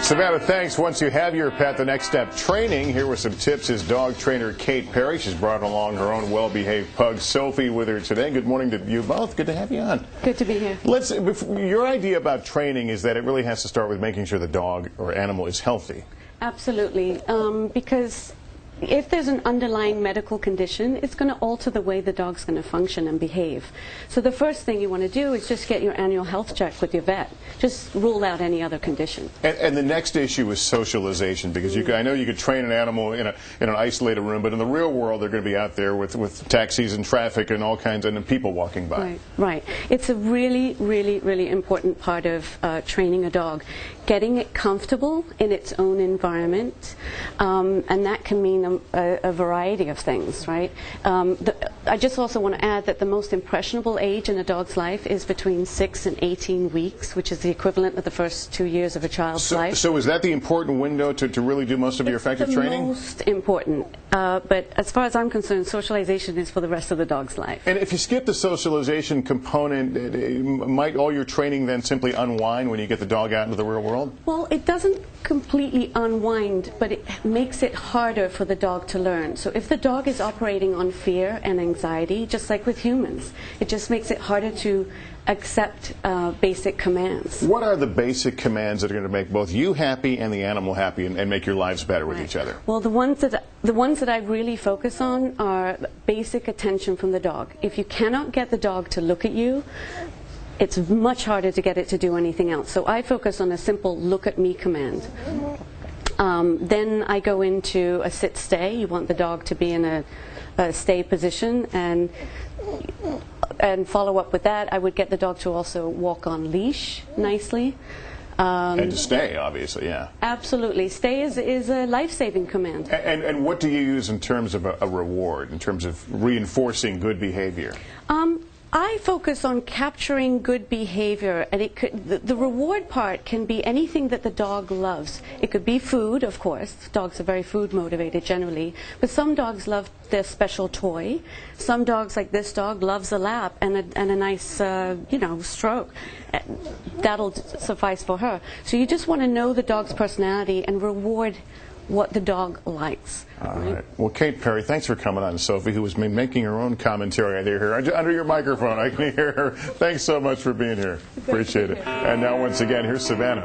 Savannah, thanks. Once you have your pet, the next step, training. Here with some tips is dog trainer Kate Perry. She's brought along her own well-behaved pug, Sophie, with her today. Good morning to you both. Good to have you on. Good to be here. Your idea about training is that it really has to start with making sure the dog or animal is healthy. Absolutely, because if there's an underlying medical condition, it's going to alter the way the dog's going to function and behave. So the first thing you want to do is just get your annual health check with your vet. Just rule out any other condition. And the next issue is socialization, because I know you could train an animal in an isolated room, but in the real world they're going to be out there with taxis and traffic and all kinds of people walking by. Right, right. It's a really, really, really important part of training a dog. Getting it comfortable in its own environment, and that can mean a variety of things, right? I just also want to add that the most impressionable age in a dog's life is between 6 and 18 weeks, which is the equivalent of the first 2 years of a child's life. So is that the important window to really do most of your effective training? It's the most important. But as far as I'm concerned, socialization is for the rest of the dog's life. And if you skip the socialization component, might all your training then simply unwind when you get the dog out into the real world? Well, it doesn't completely unwind, but it makes it harder for the dog to learn. So if the dog is operating on fear and anxiety, just like with humans, it just makes it harder to accept basic commands. What are the basic commands that are going to make both you happy and the animal happy and make your lives better with each other? Well, the ones that I really focus on are basic attention from the dog. If you cannot get the dog to look at you, it's much harder to get it to do anything else. So I focus on a simple look at me command. Then I go into a sit-stay. You want the dog to be in a stay position, and follow up with that. I would get the dog to also walk on leash nicely. And to stay, obviously, yeah. Absolutely. Stay is a life-saving command. And what do you use in terms of a reward, in terms of reinforcing good behavior? I focus on capturing good behavior, and the reward part can be anything that the dog loves. It could be food, of course. Dogs are very food motivated generally, but some dogs love their special toy. Some dogs, like this dog, loves a lap and a nice stroke. That'll suffice for her. So you just want to know the dog's personality and reward what the dog likes. All right. Well, Kate Perry, thanks for coming on. Sophie, who was making her own commentary here under your microphone. I can hear her. Thanks so much for being here. Appreciate it. And now, once again, here's Savannah.